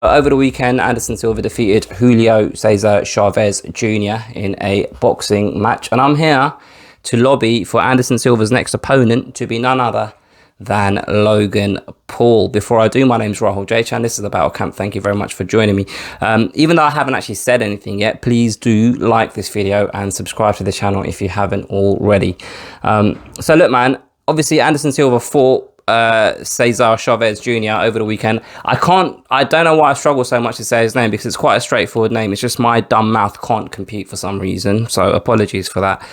Over the weekend, Anderson Silva defeated Julio Cesar Chavez Jr. in a boxing match. And I'm here to lobby for Anderson Silva's next opponent to be none other than Logan Paul. Before I do, my name's Rahul J-Chan. This is the Battle Camp. Thank you very much for joining me. Even though I haven't actually said anything yet, please do like this video and subscribe to the channel if you haven't already. So look, man, obviously Anderson Silva fought Cesar Chavez Jr. over the weekend. I don't know why I struggle so much to say his name, because it's quite a straightforward name. It's just my dumb mouth can't compute for some reason, so apologies for that.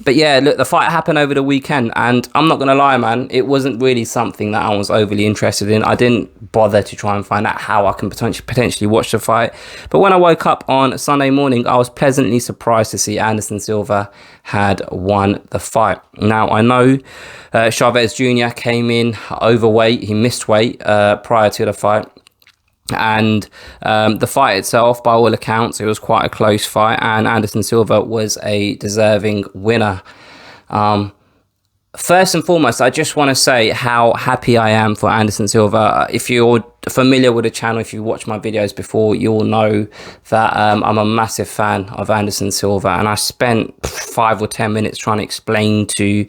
But yeah, look, the fight happened over the weekend, and I'm not gonna lie, man, it wasn't really something that I was overly interested in. I didn't bother to try and find out how I can potentially watch the fight. But when I woke up on Sunday morning, I was pleasantly surprised to see Anderson Silva had won the fight. Now, I know Chavez Jr. came in overweight. He missed weight prior to the fight. And the fight itself, by all accounts, it was quite a close fight. And Anderson Silva was a deserving winner. First and foremost, I just want to say how happy I am for Anderson Silva. If you're familiar with the channel, if you watched my videos before, you'll know that I'm a massive fan of Anderson Silva. And I spent 5 or 10 minutes trying to explain to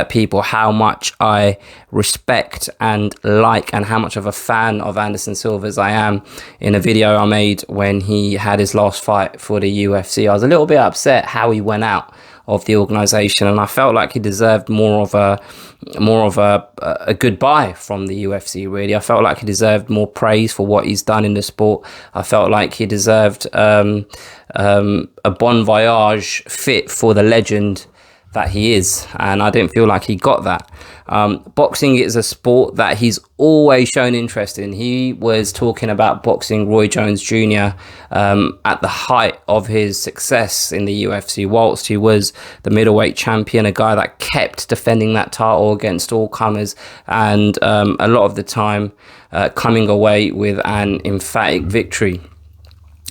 people how much I respect and like, and how much of a fan of Anderson Silva's I am, in a video I made when he had his last fight for the UFC. I was a little bit upset how he went out of the organization, and I felt like he deserved more of a goodbye from the UFC. Really, I felt like he deserved more praise for what he's done in the sport. I felt like he deserved a bon voyage fit for the legend that he is, and I didn't feel like he got that. Boxing is a sport that he's always shown interest in. He was talking about boxing Roy Jones Jr. At the height of his success in the UFC, whilst he was the middleweight champion, a guy that kept defending that title against all comers, and a lot of the time coming away with an emphatic victory.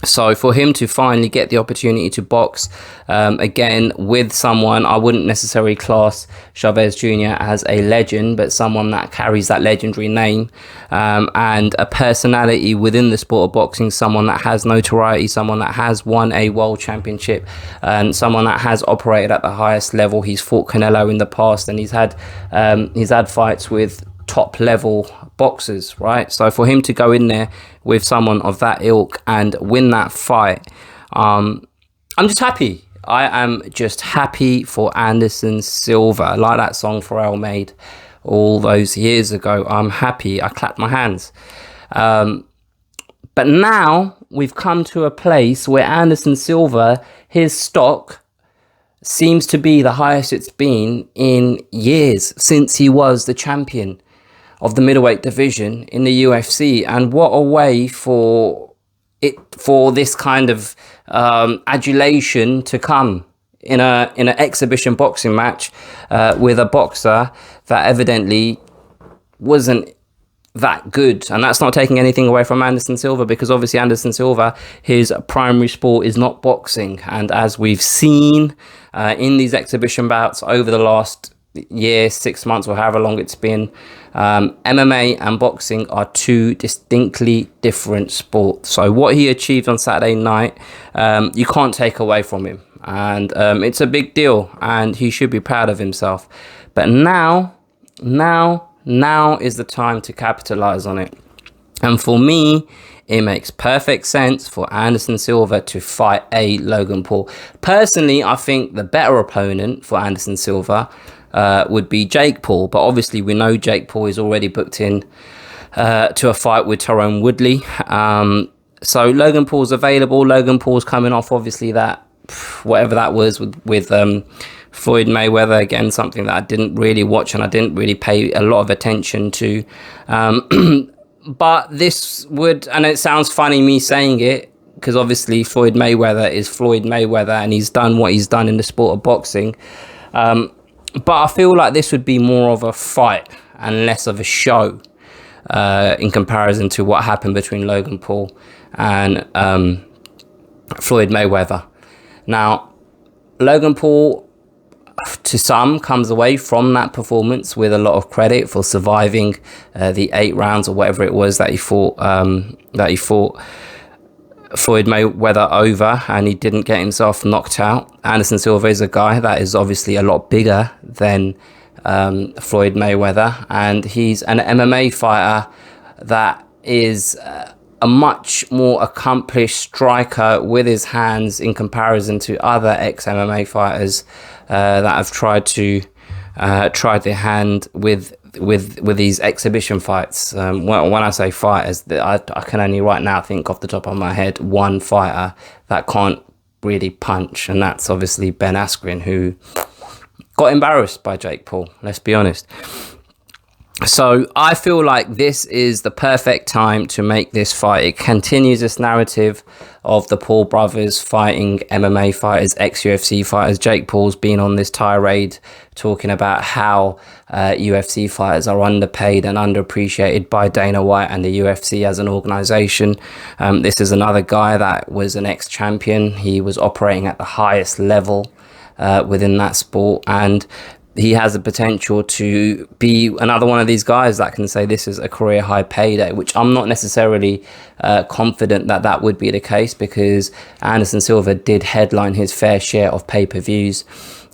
So for him to finally get the opportunity to box again with someone, I wouldn't necessarily class Chavez Jr. as a legend, but someone that carries that legendary name and a personality within the sport of boxing, someone that has notoriety, someone that has won a world championship, and someone that has operated at the highest level. He's fought Canelo in the past, and he's had fights with top level boxers, right? So for him to go in there with someone of that ilk and win that fight, I'm just happy. I am just happy for Anderson Silva. Like that song Pharrell made all those years ago. I'm happy. I clapped my hands. But now we've come to a place where Anderson Silva, his stock seems to be the highest it's been in years, since he was the champion of the middleweight division in the UFC. And what a way for this kind of adulation to come in an exhibition boxing match with a boxer that evidently wasn't that good. And that's not taking anything away from Anderson Silva, because obviously Anderson Silva, his primary sport is not boxing. And as we've seen in these exhibition bouts over the last year, 6 months, or however long it's been, MMA and boxing are two distinctly different sports. So what he achieved on Saturday night, you can't take away from him, and it's a big deal, and he should be proud of himself. But now is the time to capitalize on it. And for me, it makes perfect sense for Anderson Silva to fight a Logan Paul. Personally, I think the better opponent for Anderson Silva would be Jake Paul, but obviously we know Jake Paul is already booked in to a fight with Tyrone Woodley. So Logan Paul's available. Logan Paul's coming off, obviously, that whatever that was with Floyd Mayweather, again, something that I didn't really watch and I didn't really pay a lot of attention to. But this would, and it sounds funny me saying it, because obviously Floyd Mayweather is Floyd Mayweather, and he's done what he's done in the sport of boxing. But I feel like this would be more of a fight and less of a show in comparison to what happened between Logan Paul and Floyd Mayweather. Now, Logan Paul to some, comes away from that performance with a lot of credit for surviving the 8 rounds or whatever it was that he fought Floyd Mayweather over, and he didn't get himself knocked out. Anderson Silva is a guy that is obviously a lot bigger than Floyd Mayweather, and he's an MMA fighter that is a much more accomplished striker with his hands in comparison to other ex-MMA fighters that have tried their hand with these exhibition fights. When I say fighters, I can only right now think off the top of my head one fighter that can't really punch, and that's obviously Ben Askren, who got embarrassed by Jake Paul, let's be honest. So I feel like this is the perfect time to make this fight. It continues this narrative of the Paul brothers fighting MMA fighters, ex-UFC fighters. Jake Paul's been on this tirade talking about how UFC fighters are underpaid and underappreciated by Dana White and the UFC as an organization. This is another guy that was an ex-champion. He was operating at the highest level within that sport, and he has the potential to be another one of these guys that can say this is a career high payday, which I'm not necessarily confident that that would be the case, because Anderson Silva did headline his fair share of pay-per-views,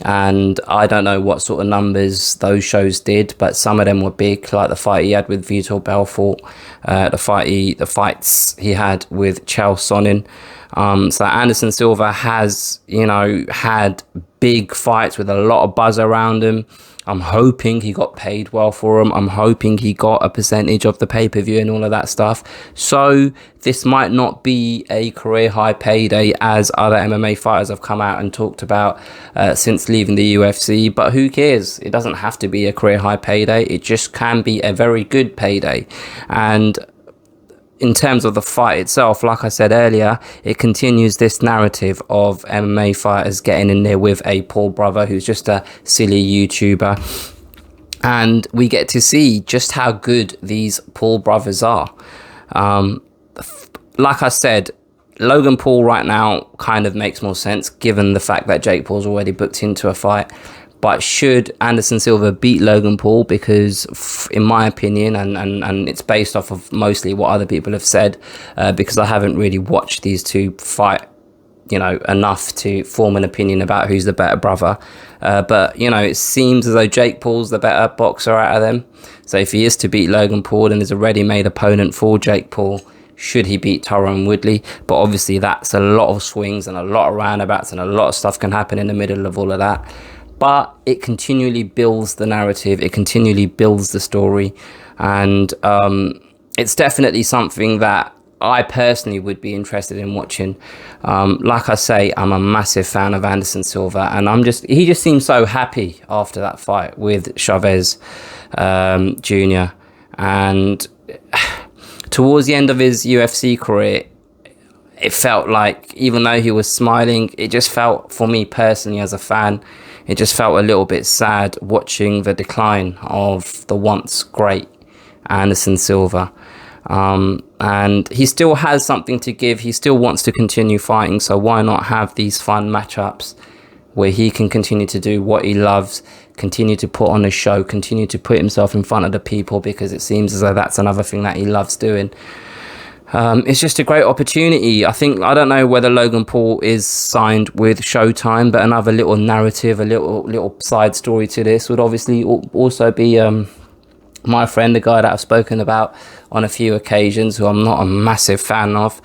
and I don't know what sort of numbers those shows did, but some of them were big, like the fight he had with Vitor Belfort, the fights he had with Chael Sonnen. So Anderson Silva has, had big fights with a lot of buzz around him. I'm hoping he got paid well for them. I'm hoping he got a percentage of the pay-per-view and all of that stuff. So this might not be a career high payday as other MMA fighters have come out and talked about since leaving the UFC. But who cares? It doesn't have to be a career high payday. It just can be a very good payday. And in terms of the fight itself, like I said earlier, it continues this narrative of MMA fighters getting in there with a Paul brother who's just a silly YouTuber. And we get to see just how good these Paul brothers are. Like I said, Logan Paul right now kind of makes more sense given the fact that Jake Paul's already booked into a fight. But should Anderson Silva beat Logan Paul, because in my opinion, and it's based off of mostly what other people have said, because I haven't really watched these two fight, enough to form an opinion about who's the better brother. But, it seems as though Jake Paul's the better boxer out of them. So if he is to beat Logan Paul and is a ready-made opponent for Jake Paul, should he beat Tyron Woodley? But obviously that's a lot of swings and a lot of roundabouts, and a lot of stuff can happen in the middle of all of that. But it continually builds the narrative, it continually builds the story, and it's definitely something that I personally would be interested in watching. Like I say, I'm a massive fan of Anderson Silva, and he just seemed so happy after that fight with Chavez Jr. And towards the end of his UFC career, it felt like, even though he was smiling, it just felt, for me personally as a fan, it just felt a little bit sad watching the decline of the once great Anderson Silva. And he still has something to give. He still wants to continue fighting. So why not have these fun matchups where he can continue to do what he loves, continue to put on a show, continue to put himself in front of the people, because it seems as though that's another thing that he loves doing. It's just a great opportunity. I don't know whether Logan Paul is signed with Showtime, but another little narrative, a little side story to this would obviously also be my friend, the guy that I've spoken about on a few occasions, who I'm not a massive fan of,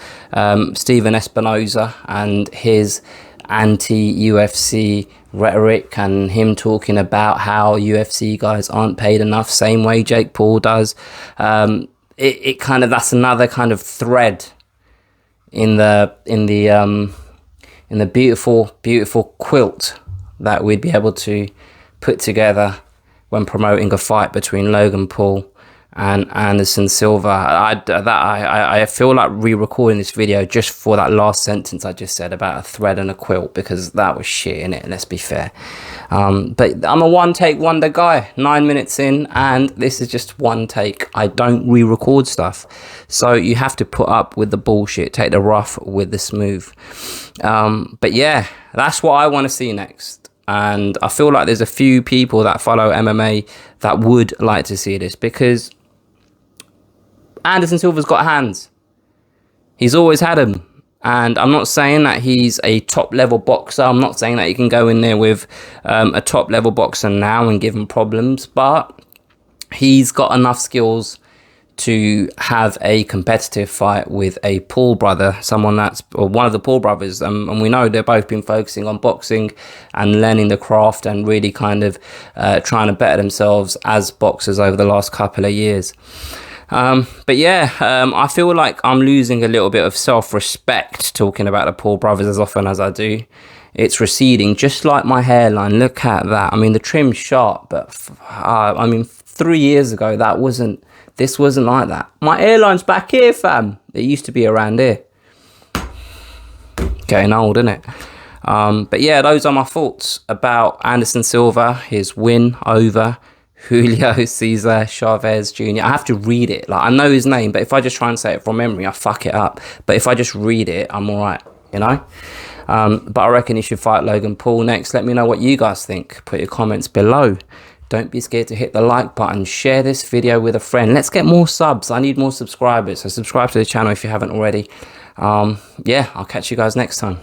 Steven Espinoza, and his anti-UFC rhetoric, and him talking about how UFC guys aren't paid enough, same way Jake Paul does. It kind of, that's another kind of thread in the beautiful quilt that we'd be able to put together when promoting a fight between Logan Paul and Anderson Silva. I feel like re-recording this video just for that last sentence I just said about a thread and a quilt, because that was shit, innit? Let's be fair. But I'm a one-take wonder guy, 9 minutes in, and this is just one take. I don't re-record stuff. So you have to put up with the bullshit, take the rough with the smooth. But yeah, that's what I want to see next. And I feel like there's a few people that follow MMA that would like to see this, because Anderson Silva's got hands. He's always had them. And I'm not saying that he's a top level boxer. I'm not saying that you can go in there with a top level boxer now and give him problems. But he's got enough skills to have a competitive fight with a Paul brother, someone that's, or one of the Paul brothers, and we know they've both been focusing on boxing and learning the craft and really kind of trying to better themselves as boxers over the last couple of years. But yeah, I feel like I'm losing a little bit of self-respect talking about the Paul brothers as often as I do. It's receding, just like my hairline. Look at that. I mean, the trim's sharp, but I mean, 3 years ago, this wasn't like that. My hairline's back here, fam. It used to be around here. Getting old, isn't it? But yeah, those are my thoughts about Anderson Silva, his win over Julio Cesar Chavez Jr. I have to read it. Like, I know his name, but if I just try and say it from memory, I fuck it up. But if I just read it, I'm all right, you know? But I reckon he should fight Logan Paul next. Let me know what you guys think. Put your comments below. Don't be scared to hit the like button. Share this video with a friend. Let's get more subs. I need more subscribers. So subscribe to the channel if you haven't already. Yeah, I'll catch you guys next time.